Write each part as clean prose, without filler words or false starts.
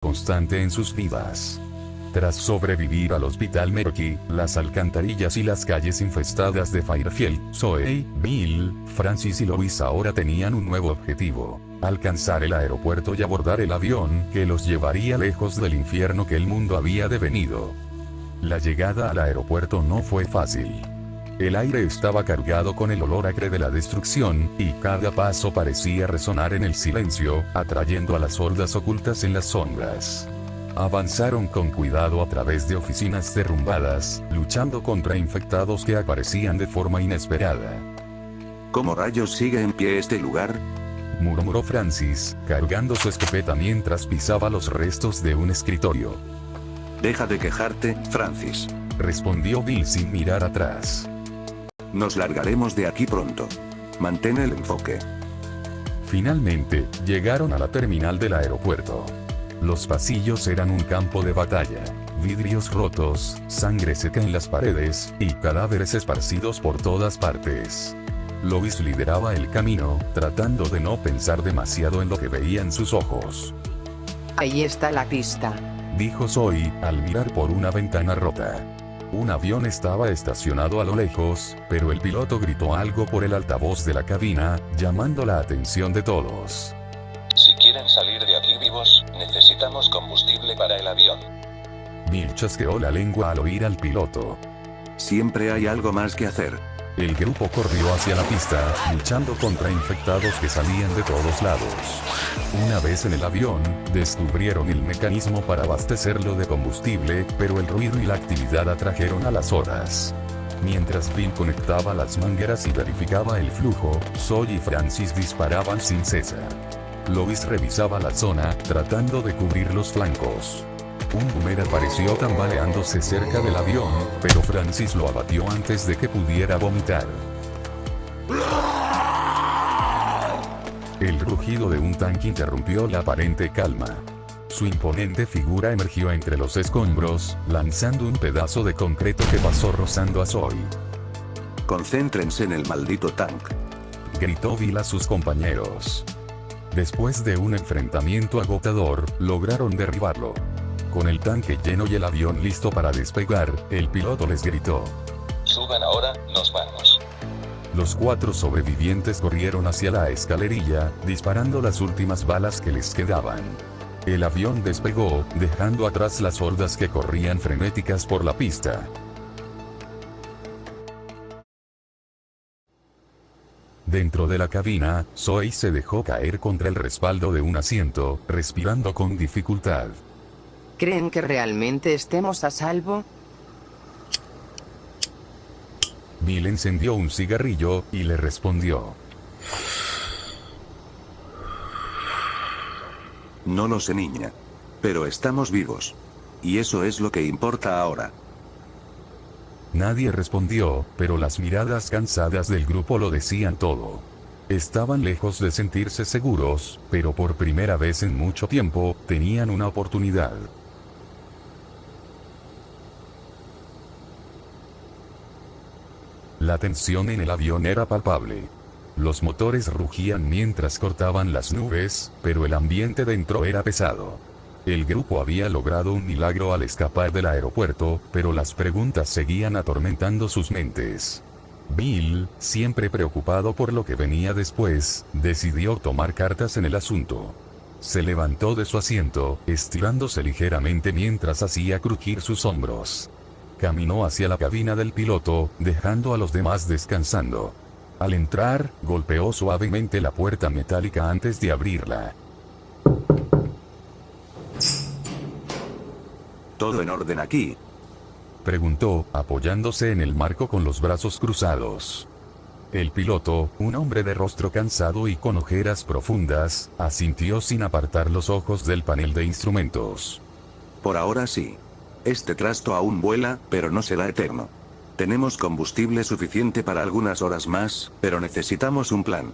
constante en sus vidas. Tras sobrevivir al hospital Merky, las alcantarillas y las calles infestadas de Fairfield, Zoe, Bill, Francis y Lois ahora tenían un nuevo objetivo: alcanzar el aeropuerto y abordar el avión que los llevaría lejos del infierno que el mundo había devenido. La llegada al aeropuerto no fue fácil. El aire estaba cargado con el olor acre de la destrucción, y cada paso parecía resonar en el silencio, atrayendo a las hordas ocultas en las sombras. Avanzaron con cuidado a través de oficinas derrumbadas, luchando contra infectados que aparecían de forma inesperada. ¿Cómo rayos sigue en pie este lugar?, murmuró Francis, cargando su escopeta mientras pisaba los restos de un escritorio. Deja de quejarte, Francis, respondió Bill sin mirar atrás. Nos largaremos de aquí pronto. Mantén el enfoque. Finalmente, llegaron a la terminal del aeropuerto. Los pasillos eran un campo de batalla. Vidrios rotos, sangre seca en las paredes, y cadáveres esparcidos por todas partes. Lois lideraba el camino, tratando de no pensar demasiado en lo que veían sus ojos. Ahí está la pista, dijo Zoe, al mirar por una ventana rota. Un avión estaba estacionado a lo lejos, pero el piloto gritó algo por el altavoz de la cabina, llamando la atención de todos. Si quieren salir de aquí vivos, necesitamos combustible para el avión. Bill chasqueó la lengua al oír al piloto. Siempre hay algo más que hacer. El grupo corrió hacia la pista, luchando contra infectados que salían de todos lados. Una vez en el avión, descubrieron el mecanismo para abastecerlo de combustible, pero el ruido y la actividad atrajeron a las horas. Mientras Bill conectaba las mangueras y verificaba el flujo, Zoe y Francis disparaban sin cesar. Lois revisaba la zona, tratando de cubrir los flancos. Un boomer apareció tambaleándose cerca del avión, pero Francis lo abatió antes de que pudiera vomitar. El rugido de un tanque interrumpió la aparente calma. Su imponente figura emergió entre los escombros, lanzando un pedazo de concreto que pasó rozando a Zoe. Concéntrense en el maldito tanque, gritó Bill a sus compañeros. Después de un enfrentamiento agotador, lograron derribarlo. Con el tanque lleno y el avión listo para despegar, el piloto les gritó: Suban ahora, nos vamos. Los 4 sobrevivientes corrieron hacia la escalerilla, disparando las últimas balas que les quedaban. El avión despegó, dejando atrás las hordas que corrían frenéticas por la pista. Dentro de la cabina, Zoe se dejó caer contra el respaldo de un asiento, respirando con dificultad. ¿Creen que realmente estemos a salvo? Bill encendió un cigarrillo, y le respondió: No lo sé, niña. Pero estamos vivos. Y eso es lo que importa ahora. Nadie respondió, pero las miradas cansadas del grupo lo decían todo. Estaban lejos de sentirse seguros, pero por primera vez en mucho tiempo, tenían una oportunidad. La tensión en el avión era palpable. Los motores rugían mientras cortaban las nubes, pero el ambiente dentro era pesado. El grupo había logrado un milagro al escapar del aeropuerto, pero las preguntas seguían atormentando sus mentes. Bill, siempre preocupado por lo que venía después, decidió tomar cartas en el asunto. Se levantó de su asiento, estirándose ligeramente mientras hacía crujir sus hombros. Caminó hacia la cabina del piloto, dejando a los demás descansando. Al entrar, golpeó suavemente la puerta metálica antes de abrirla. ¿Todo en orden aquí?, preguntó, apoyándose en el marco con los brazos cruzados. El piloto, un hombre de rostro cansado y con ojeras profundas, asintió sin apartar los ojos del panel de instrumentos. Por ahora sí. Este trasto aún vuela, pero no será eterno. Tenemos combustible suficiente para algunas horas más, pero necesitamos un plan.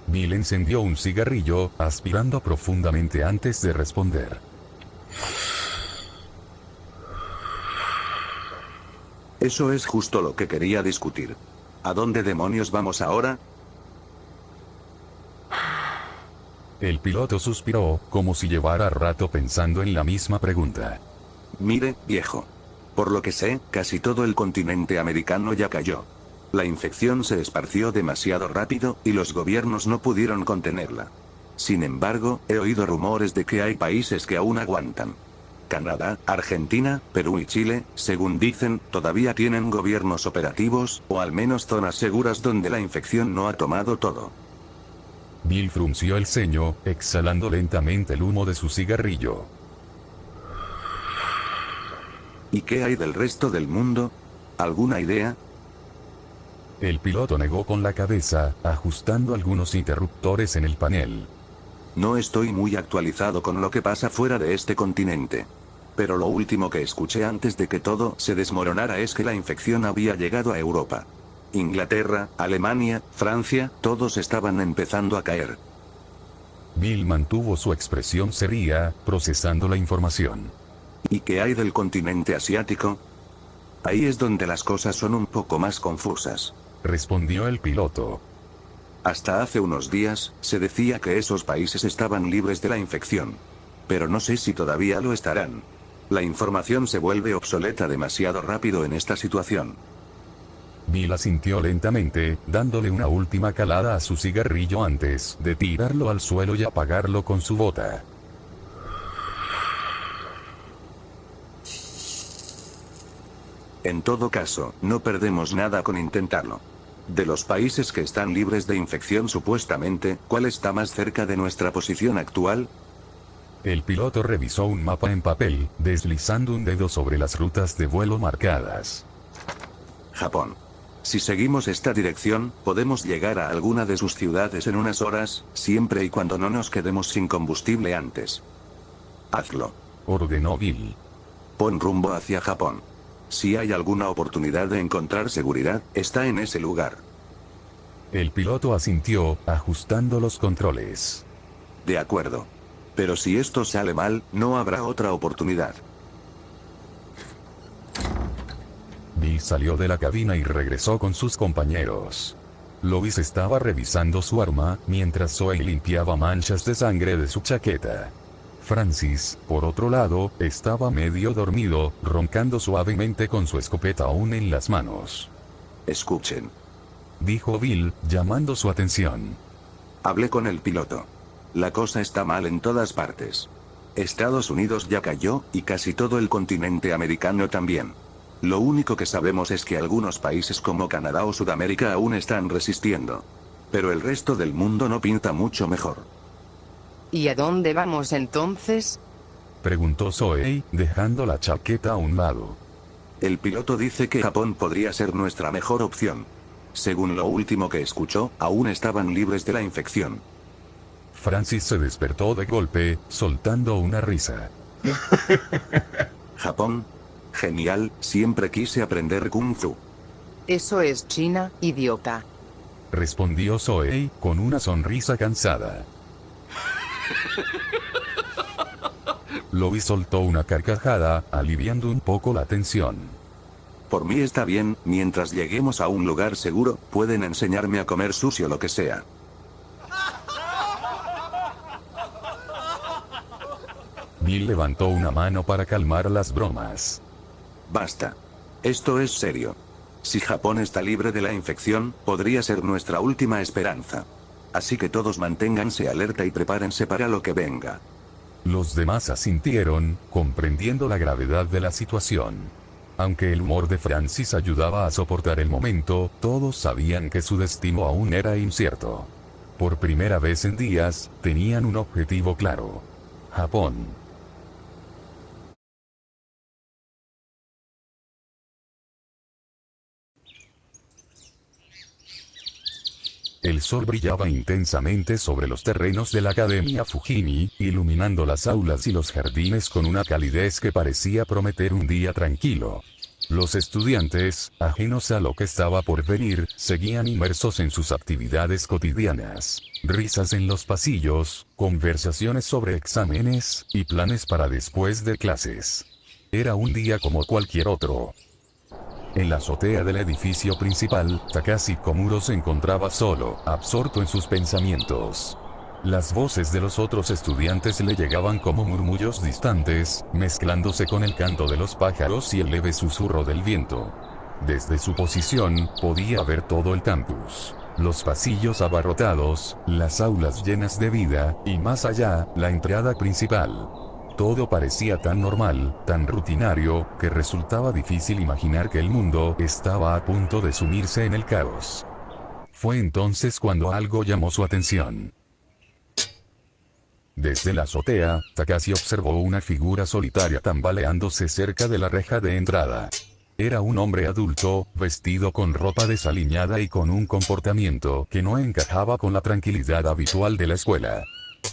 Bill encendió un cigarrillo, aspirando profundamente antes de responder. Eso es justo lo que quería discutir. ¿A dónde demonios vamos ahora? El piloto suspiró, como si llevara rato pensando en la misma pregunta. Mire, viejo. Por lo que sé, casi todo el continente americano ya cayó. La infección se esparció demasiado rápido, y los gobiernos no pudieron contenerla. Sin embargo, he oído rumores de que hay países que aún aguantan. Canadá, Argentina, Perú y Chile, según dicen, todavía tienen gobiernos operativos, o al menos zonas seguras donde la infección no ha tomado todo. Bill frunció el ceño, exhalando lentamente el humo de su cigarrillo. ¿Y qué hay del resto del mundo? ¿Alguna idea? El piloto negó con la cabeza, ajustando algunos interruptores en el panel. No estoy muy actualizado con lo que pasa fuera de este continente. Pero lo último que escuché antes de que todo se desmoronara es que la infección había llegado a Europa. Inglaterra, Alemania, Francia, todos estaban empezando a caer. Bill mantuvo su expresión seria, procesando la información. ¿Y qué hay del continente asiático? Ahí es donde las cosas son un poco más confusas. Respondió el piloto. Hasta hace unos días, se decía que esos países estaban libres de la infección. Pero no sé si todavía lo estarán. La información se vuelve obsoleta demasiado rápido en esta situación. Bill asintió lentamente, dándole una última calada a su cigarrillo antes de tirarlo al suelo y apagarlo con su bota. En todo caso, no perdemos nada con intentarlo. De los países que están libres de infección supuestamente, ¿cuál está más cerca de nuestra posición actual? El piloto revisó un mapa en papel, deslizando un dedo sobre las rutas de vuelo marcadas. Japón. Si seguimos esta dirección, podemos llegar a alguna de sus ciudades en unas horas, siempre y cuando no nos quedemos sin combustible antes. Hazlo. Ordenó Bill. Pon rumbo hacia Japón. Si hay alguna oportunidad de encontrar seguridad, está en ese lugar. El piloto asintió, ajustando los controles. De acuerdo. Pero si esto sale mal, no habrá otra oportunidad. Bill salió de la cabina y regresó con sus compañeros. Lois estaba revisando su arma, mientras Zoe limpiaba manchas de sangre de su chaqueta. Francis, por otro lado, estaba medio dormido, roncando suavemente con su escopeta aún en las manos. Escuchen. Dijo Bill, llamando su atención. Hablé con el piloto. La cosa está mal en todas partes. Estados Unidos ya cayó, y casi todo el continente americano también. Lo único que sabemos es que algunos países como Canadá o Sudamérica aún están resistiendo. Pero el resto del mundo no pinta mucho mejor. ¿Y a dónde vamos entonces? Preguntó Zoe, dejando la chaqueta a un lado. El piloto dice que Japón podría ser nuestra mejor opción. Según lo último que escuchó, aún estaban libres de la infección. Francis se despertó de golpe, soltando una risa. Japón. Genial, siempre quise aprender Kung Fu. Eso es China, idiota. Respondió Zoe, con una sonrisa cansada. Lois soltó una carcajada, aliviando un poco la tensión. Por mí está bien, mientras lleguemos a un lugar seguro, pueden enseñarme a comer sushi o lo que sea. Bill levantó una mano para calmar las bromas. Basta. Esto es serio. Si Japón está libre de la infección, podría ser nuestra última esperanza. Así que todos manténganse alerta y prepárense para lo que venga. Los demás asintieron, comprendiendo la gravedad de la situación. Aunque el humor de Francis ayudaba a soportar el momento, todos sabían que su destino aún era incierto. Por primera vez en días, tenían un objetivo claro. Japón. El sol brillaba intensamente sobre los terrenos de la Academia Fujimi, iluminando las aulas y los jardines con una calidez que parecía prometer un día tranquilo. Los estudiantes, ajenos a lo que estaba por venir, seguían inmersos en sus actividades cotidianas. Risas en los pasillos, conversaciones sobre exámenes, y planes para después de clases. Era un día como cualquier otro. En la azotea del edificio principal, Takashi Komuro se encontraba solo, absorto en sus pensamientos. Las voces de los otros estudiantes le llegaban como murmullos distantes, mezclándose con el canto de los pájaros y el leve susurro del viento. Desde su posición, podía ver todo el campus. Los pasillos abarrotados, las aulas llenas de vida, y más allá, la entrada principal. Todo parecía tan normal, tan rutinario, que resultaba difícil imaginar que el mundo estaba a punto de sumirse en el caos. Fue entonces cuando algo llamó su atención. Desde la azotea, Takashi observó una figura solitaria tambaleándose cerca de la reja de entrada. Era un hombre adulto, vestido con ropa desaliñada y con un comportamiento que no encajaba con la tranquilidad habitual de la escuela.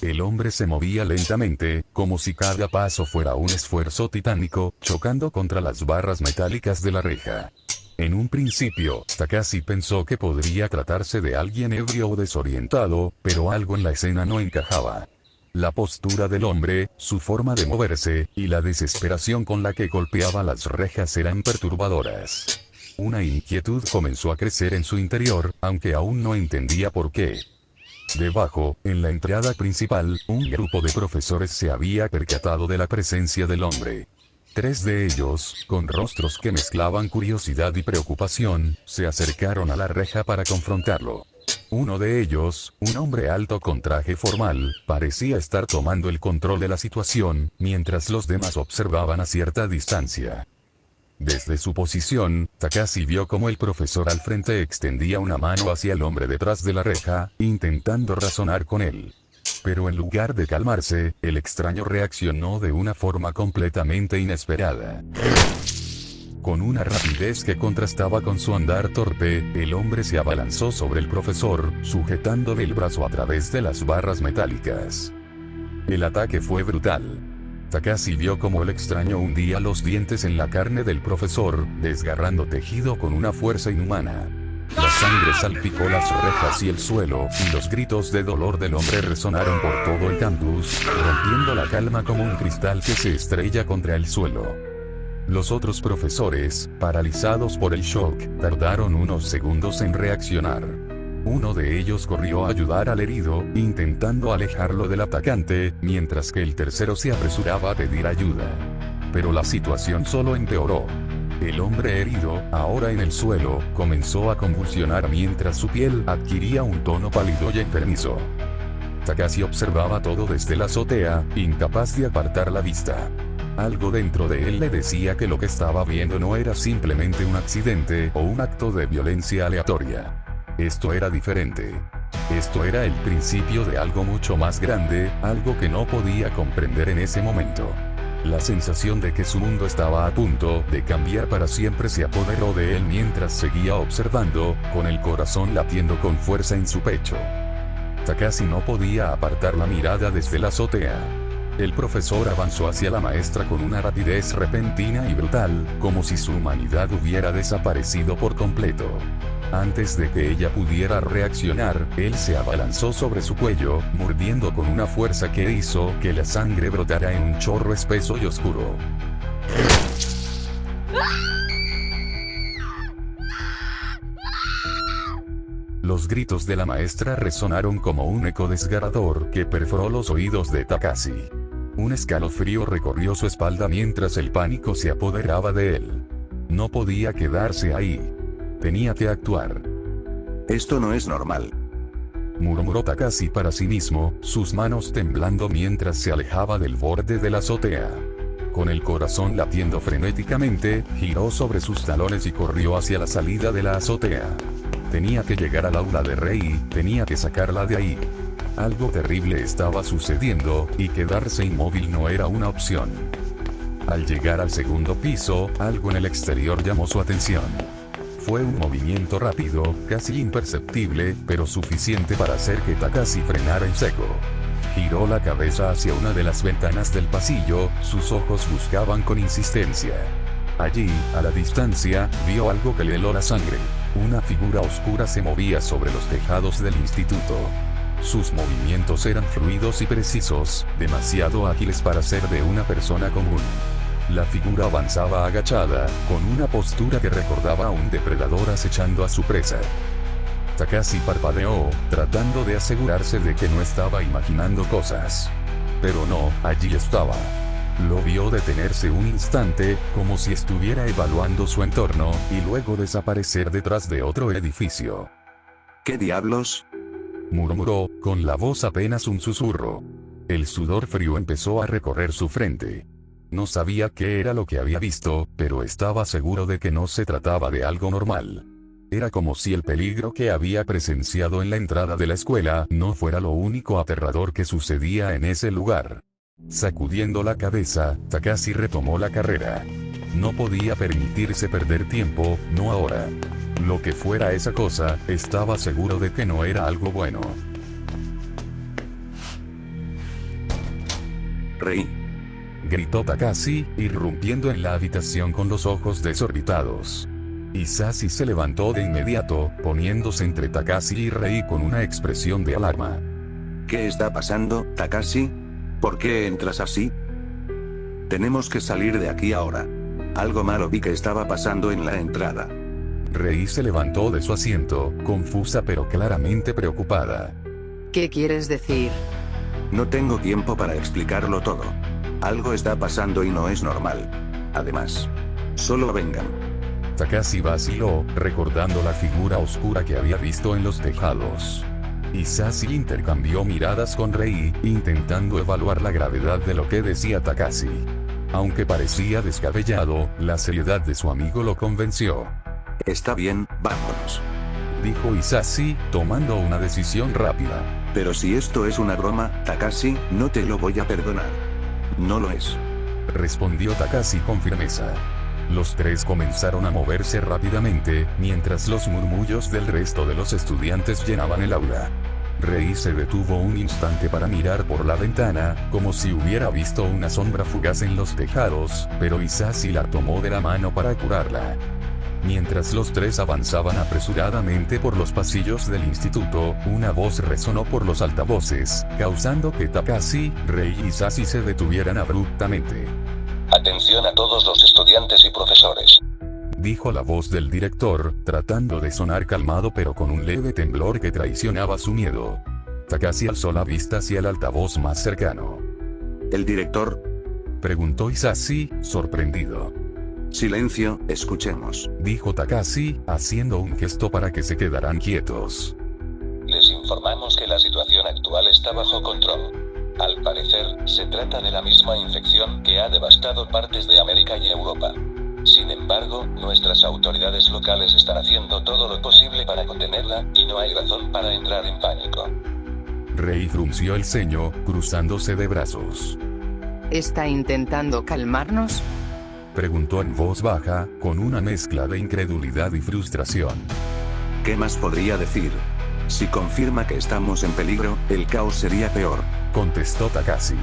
El hombre se movía lentamente, como si cada paso fuera un esfuerzo titánico, chocando contra las barras metálicas de la reja. En un principio, Takashi pensó que podría tratarse de alguien ebrio o desorientado, pero algo en la escena no encajaba. La postura del hombre, su forma de moverse, y la desesperación con la que golpeaba las rejas eran perturbadoras. Una inquietud comenzó a crecer en su interior, aunque aún no entendía por qué. Debajo, en la entrada principal, un grupo de profesores se había percatado de la presencia del hombre. 3 de ellos, con rostros que mezclaban curiosidad y preocupación, se acercaron a la reja para confrontarlo. Uno de ellos, un hombre alto con traje formal, parecía estar tomando el control de la situación, mientras los demás observaban a cierta distancia. Desde su posición, Takashi vio como el profesor al frente extendía una mano hacia el hombre detrás de la reja, intentando razonar con él. Pero en lugar de calmarse, el extraño reaccionó de una forma completamente inesperada. Con una rapidez que contrastaba con su andar torpe, el hombre se abalanzó sobre el profesor, sujetándole el brazo a través de las barras metálicas. El ataque fue brutal. Takashi vio como el extraño hundía los dientes en la carne del profesor, desgarrando tejido con una fuerza inhumana. La sangre salpicó las rejas y el suelo, y los gritos de dolor del hombre resonaron por todo el campus, rompiendo la calma como un cristal que se estrella contra el suelo. Los otros profesores, paralizados por el shock, tardaron unos segundos en reaccionar. Uno de ellos corrió a ayudar al herido, intentando alejarlo del atacante, mientras que el tercero se apresuraba a pedir ayuda. Pero la situación solo empeoró. El hombre herido, ahora en el suelo, comenzó a convulsionar mientras su piel adquiría un tono pálido y enfermizo. Takashi observaba todo desde la azotea, incapaz de apartar la vista. Algo dentro de él le decía que lo que estaba viendo no era simplemente un accidente o un acto de violencia aleatoria. Esto era diferente. Esto era el principio de algo mucho más grande, algo que no podía comprender en ese momento. La sensación de que su mundo estaba a punto de cambiar para siempre se apoderó de él mientras seguía observando, con el corazón latiendo con fuerza en su pecho. Takashi no podía apartar la mirada desde la azotea. El profesor avanzó hacia la maestra con una rapidez repentina y brutal, como si su humanidad hubiera desaparecido por completo. Antes de que ella pudiera reaccionar, él se abalanzó sobre su cuello, mordiendo con una fuerza que hizo que la sangre brotara en un chorro espeso y oscuro. Los gritos de la maestra resonaron como un eco desgarrador que perforó los oídos de Takashi. Un escalofrío recorrió su espalda mientras el pánico se apoderaba de él. No podía quedarse ahí. Tenía que actuar. Esto no es normal, murmuró Takashi para sí mismo, sus manos temblando mientras se alejaba del borde de la azotea. Con el corazón latiendo frenéticamente, giró sobre sus talones y corrió hacia la salida de la azotea. Tenía que llegar al aula de Rei, tenía que sacarla de ahí. Algo terrible estaba sucediendo, y quedarse inmóvil no era una opción. Al llegar al segundo piso, algo en el exterior llamó su atención. Fue un movimiento rápido, casi imperceptible, pero suficiente para hacer que Takashi frenara en seco. Giró la cabeza hacia una de las ventanas del pasillo, sus ojos buscaban con insistencia. Allí, a la distancia, vio algo que le heló la sangre. Una figura oscura se movía sobre los tejados del instituto. Sus movimientos eran fluidos y precisos, demasiado ágiles para ser de una persona común. La figura avanzaba agachada, con una postura que recordaba a un depredador acechando a su presa. Takashi parpadeó, tratando de asegurarse de que no estaba imaginando cosas. Pero no, allí estaba. Lo vio detenerse un instante, como si estuviera evaluando su entorno, y luego desaparecer detrás de otro edificio. ¿Qué diablos? Murmuró, con la voz apenas un susurro. El sudor frío empezó a recorrer su frente. No sabía qué era lo que había visto, pero estaba seguro de que no se trataba de algo normal. Era como si el peligro que había presenciado en la entrada de la escuela no fuera lo único aterrador que sucedía en ese lugar. Sacudiendo la cabeza, Takashi retomó la carrera. No podía permitirse perder tiempo, no ahora. Lo que fuera esa cosa, estaba seguro de que no era algo bueno. Rei. Gritó Takashi, irrumpiendo en la habitación con los ojos desorbitados. Hisashi se levantó de inmediato, poniéndose entre Takashi y Rei con una expresión de alarma. ¿Qué está pasando, Takashi? ¿Por qué entras así? Tenemos que salir de aquí ahora. Algo malo vi que estaba pasando en la entrada. Rei se levantó de su asiento, confusa pero claramente preocupada. ¿Qué quieres decir? No tengo tiempo para explicarlo todo. Algo está pasando y no es normal. Además, solo vengan. Takashi vaciló, recordando la figura oscura que había visto en los tejados. Hisashi intercambió miradas con Rei, intentando evaluar la gravedad de lo que decía Takashi. Aunque parecía descabellado, la seriedad de su amigo lo convenció. Está bien, vámonos. Dijo Hisashi, tomando una decisión rápida. Pero si esto es una broma, Takashi, no te lo voy a perdonar. No lo es. Respondió Takashi con firmeza. Los tres comenzaron a moverse rápidamente, mientras los murmullos del resto de los estudiantes llenaban el aula. Rei se detuvo un instante para mirar por la ventana, como si hubiera visto una sombra fugaz en los tejados, pero Hisashi la tomó de la mano para curarla. Mientras los tres avanzaban apresuradamente por los pasillos del instituto, una voz resonó por los altavoces, causando que Takashi, Rei y Hisashi se detuvieran abruptamente. Atención a todos los estudiantes y profesores. Dijo la voz del director, tratando de sonar calmado pero con un leve temblor que traicionaba su miedo. Takashi alzó la vista hacia el altavoz más cercano. ¿El director? Preguntó Hisashi, sorprendido. Silencio, escuchemos. Dijo Takashi, haciendo un gesto para que se quedaran quietos. Les informamos que la situación actual está bajo control. Al parecer, se trata de la misma infección que ha devastado partes de América y Europa. Sin embargo, nuestras autoridades locales están haciendo todo lo posible para contenerla, y no hay razón para entrar en pánico. Rei frunció el ceño, cruzándose de brazos. ¿Está intentando calmarnos? Preguntó en voz baja, con una mezcla de incredulidad y frustración. ¿Qué más podría decir? Si confirma que estamos en peligro, el caos sería peor. Contestó Takashi.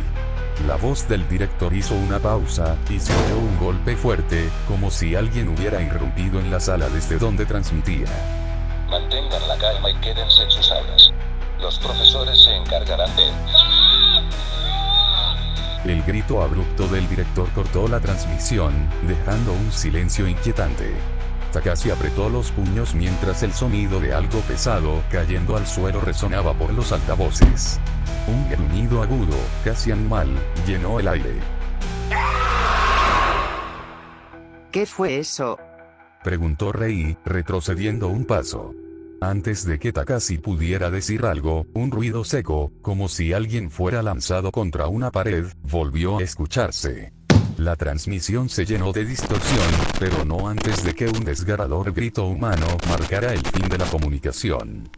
La voz del director hizo una pausa, y se oyó un golpe fuerte, como si alguien hubiera irrumpido en la sala desde donde transmitía. Mantengan la calma y quédense en sus aulas. Los profesores se encargarán de... El grito abrupto del director cortó la transmisión, dejando un silencio inquietante. Takashi apretó los puños mientras el sonido de algo pesado cayendo al suelo resonaba por los altavoces. Un gruñido agudo, casi animal, llenó el aire. ¿Qué fue eso? Preguntó Rei, retrocediendo un paso. Antes de que Takashi pudiera decir algo, un ruido seco, como si alguien fuera lanzado contra una pared, volvió a escucharse. La transmisión se llenó de distorsión, pero no antes de que un desgarrador grito humano marcara el fin de la comunicación.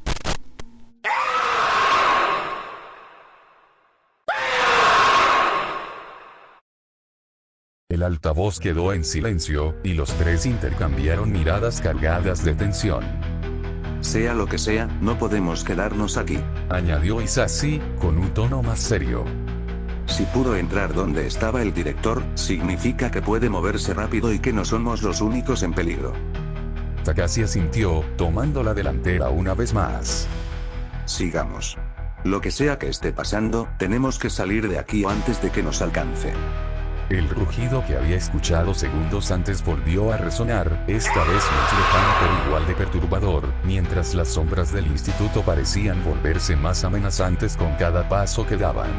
El altavoz quedó en silencio, y los tres intercambiaron miradas cargadas de tensión. Sea lo que sea, no podemos quedarnos aquí. Añadió Hisashi, con un tono más serio. Si pudo entrar donde estaba el director, significa que puede moverse rápido y que no somos los únicos en peligro. Takashi asintió, tomando la delantera una vez más. Sigamos. Lo que sea que esté pasando, tenemos que salir de aquí antes de que nos alcance. El rugido que había escuchado segundos antes volvió a resonar, esta vez más lejano pero igual de perturbador, mientras las sombras del instituto parecían volverse más amenazantes con cada paso que daban.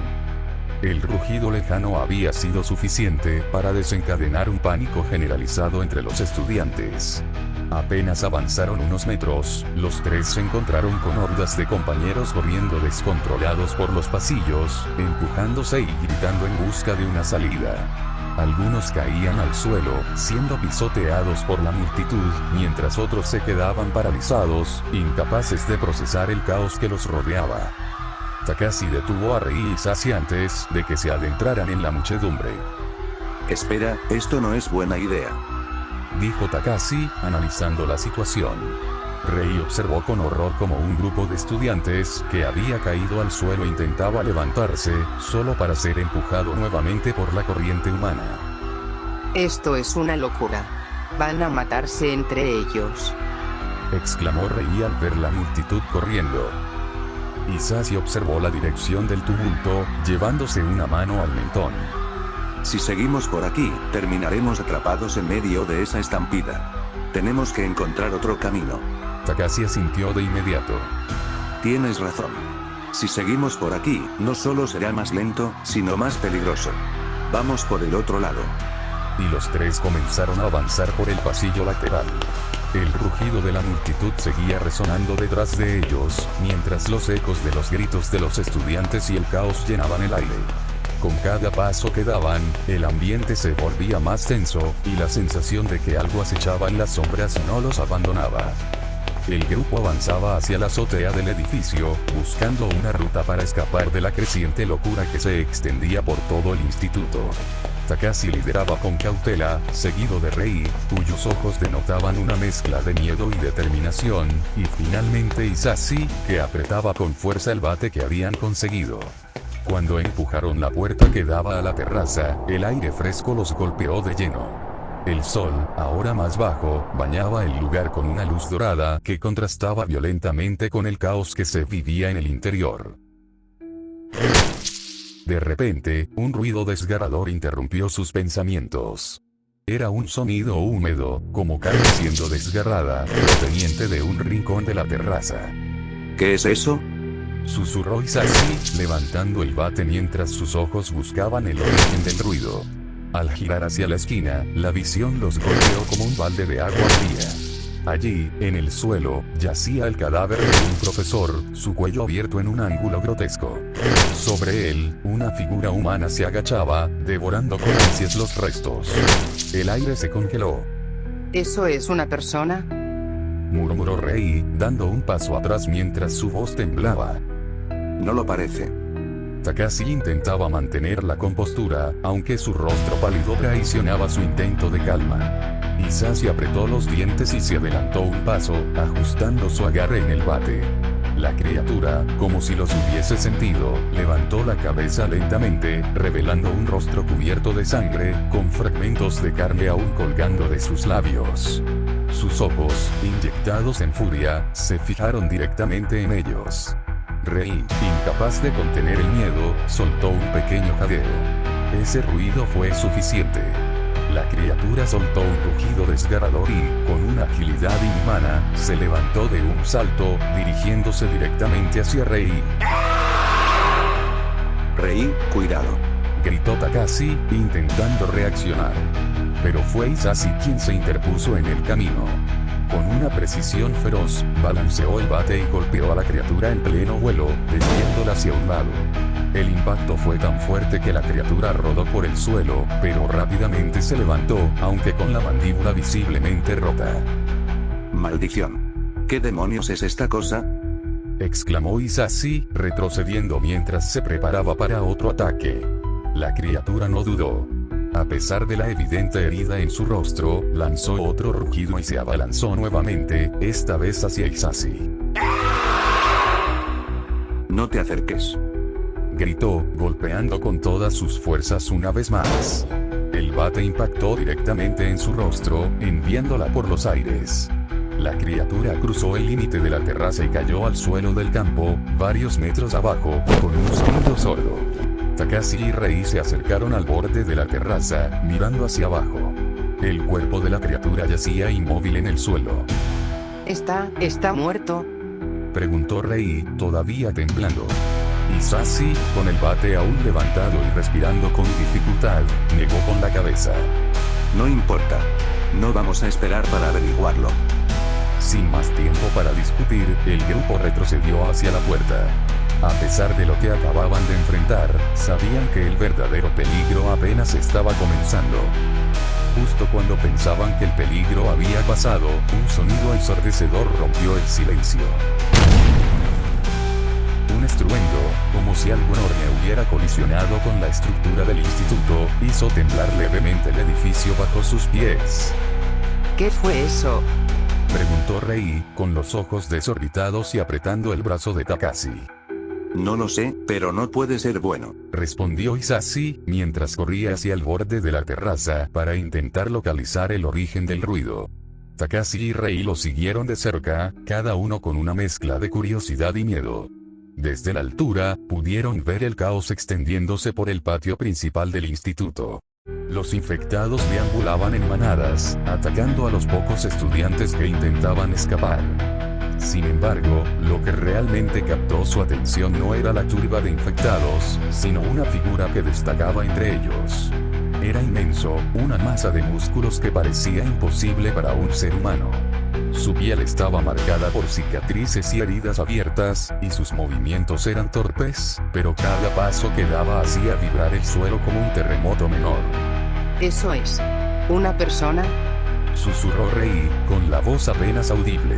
El rugido lejano había sido suficiente para desencadenar un pánico generalizado entre los estudiantes. Apenas avanzaron unos metros, los tres se encontraron con hordas de compañeros corriendo descontrolados por los pasillos, empujándose y gritando en busca de una salida. Algunos caían al suelo, siendo pisoteados por la multitud, mientras otros se quedaban paralizados, incapaces de procesar el caos que los rodeaba. Takashi detuvo a Rei y Hisashi antes de que se adentraran en la muchedumbre. Espera, esto no es buena idea. Dijo Takashi, analizando la situación. Rei observó con horror como un grupo de estudiantes que había caído al suelo intentaba levantarse, solo para ser empujado nuevamente por la corriente humana. Esto es una locura. Van a matarse entre ellos. Exclamó Rei al ver la multitud corriendo. Hisashi observó la dirección del tumulto, llevándose una mano al mentón. Si seguimos por aquí, terminaremos atrapados en medio de esa estampida. Tenemos que encontrar otro camino. Takashi asintió de inmediato. Tienes razón. Si seguimos por aquí, no solo será más lento, sino más peligroso. Vamos por el otro lado. Y los tres comenzaron a avanzar por el pasillo lateral. El rugido de la multitud seguía resonando detrás de ellos, mientras los ecos de los gritos de los estudiantes y el caos llenaban el aire. Con cada paso que daban, el ambiente se volvía más tenso, y la sensación de que algo acechaba en las sombras no los abandonaba. El grupo avanzaba hacia la azotea del edificio, buscando una ruta para escapar de la creciente locura que se extendía por todo el instituto. Takashi lideraba con cautela, seguido de Rei, cuyos ojos denotaban una mezcla de miedo y determinación, y finalmente Hisashi, que apretaba con fuerza el bate que habían conseguido. Cuando empujaron la puerta que daba a la terraza, el aire fresco los golpeó de lleno. El sol, ahora más bajo, bañaba el lugar con una luz dorada que contrastaba violentamente con el caos que se vivía en el interior. De repente, un ruido desgarrador interrumpió sus pensamientos. Era un sonido húmedo, como carne siendo desgarrada, proveniente de un rincón de la terraza. ¿Qué es eso? Susurró Hisashi, levantando el bate mientras sus ojos buscaban el origen del ruido. Al girar hacia la esquina, la visión los golpeó como un balde de agua fría. Allí, en el suelo, yacía el cadáver de un profesor, su cuello abierto en un ángulo grotesco. Sobre él, una figura humana se agachaba, devorando con ansias los restos. El aire se congeló. ¿Eso es una persona? Murmuró Rei, dando un paso atrás mientras su voz temblaba. No lo parece. Takashi intentaba mantener la compostura, aunque su rostro pálido traicionaba su intento de calma. Hisashi apretó los dientes y se adelantó un paso, ajustando su agarre en el bate. La criatura, como si los hubiese sentido, levantó la cabeza lentamente, revelando un rostro cubierto de sangre, con fragmentos de carne aún colgando de sus labios. Sus ojos, inyectados en furia, se fijaron directamente en ellos. Rei, incapaz de contener el miedo, soltó un pequeño jadeo. Ese ruido fue suficiente. La criatura soltó un rugido desgarrador y, con una agilidad inhumana, se levantó de un salto, dirigiéndose directamente hacia Rei. Rei, cuidado. Gritó Takashi, intentando reaccionar. Pero fue Hisashi quien se interpuso en el camino. Con una precisión feroz, balanceó el bate y golpeó a la criatura en pleno vuelo, desviándola hacia un lado. El impacto fue tan fuerte que la criatura rodó por el suelo, pero rápidamente se levantó, aunque con la mandíbula visiblemente rota. ¡Maldición! ¿Qué demonios es esta cosa? Exclamó Hisashi, retrocediendo mientras se preparaba para otro ataque. La criatura no dudó. A pesar de la evidente herida en su rostro, lanzó otro rugido y se abalanzó nuevamente, esta vez hacia Hisashi. No te acerques. Gritó, golpeando con todas sus fuerzas una vez más. El bate impactó directamente en su rostro, enviándola por los aires. La criatura cruzó el límite de la terraza y cayó al suelo del campo, varios metros abajo, con un sonido sordo. Takashi y Rei se acercaron al borde de la terraza, mirando hacia abajo. El cuerpo de la criatura yacía inmóvil en el suelo. ¿Está muerto? Preguntó Rei, todavía temblando. Hisashi, con el bate aún levantado y respirando con dificultad, negó con la cabeza. No importa. No vamos a esperar para averiguarlo. Sin más tiempo para discutir, el grupo retrocedió hacia la puerta. A pesar de lo que acababan de enfrentar, sabían que el verdadero peligro apenas estaba comenzando. Justo cuando pensaban que el peligro había pasado, un sonido ensordecedor rompió el silencio. Un estruendo, como si algo enorme hubiera colisionado con la estructura del instituto, hizo temblar levemente el edificio bajo sus pies. ¿Qué fue eso? Preguntó Rei, con los ojos desorbitados y apretando el brazo de Takashi. No lo sé, pero no puede ser bueno. Respondió Hisashi, mientras corría hacia el borde de la terraza para intentar localizar el origen del ruido. Takashi y Rei lo siguieron de cerca, cada uno con una mezcla de curiosidad y miedo. Desde la altura, pudieron ver el caos extendiéndose por el patio principal del instituto. Los infectados deambulaban en manadas, atacando a los pocos estudiantes que intentaban escapar. Sin embargo, lo que realmente captó su atención no era la turba de infectados, sino una figura que destacaba entre ellos. Era inmenso, una masa de músculos que parecía imposible para un ser humano. Su piel estaba marcada por cicatrices y heridas abiertas, y sus movimientos eran torpes, pero cada paso que daba hacía vibrar el suelo como un terremoto menor. ¿Eso es una persona? Susurró Rei, con la voz apenas audible.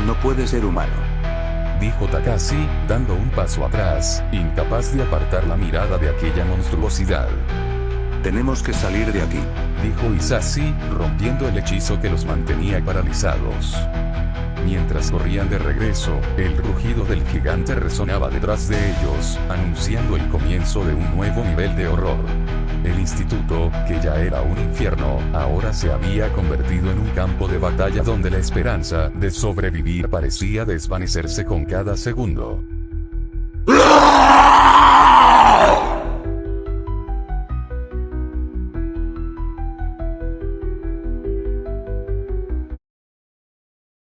No puede ser humano. Dijo Takashi, dando un paso atrás, incapaz de apartar la mirada de aquella monstruosidad. Tenemos que salir de aquí. Dijo Hisashi, rompiendo el hechizo que los mantenía paralizados. Mientras corrían de regreso, el rugido del gigante resonaba detrás de ellos, anunciando el comienzo de un nuevo nivel de horror. El instituto, que ya era un infierno, ahora se había convertido en un campo de batalla donde la esperanza de sobrevivir parecía desvanecerse con cada segundo.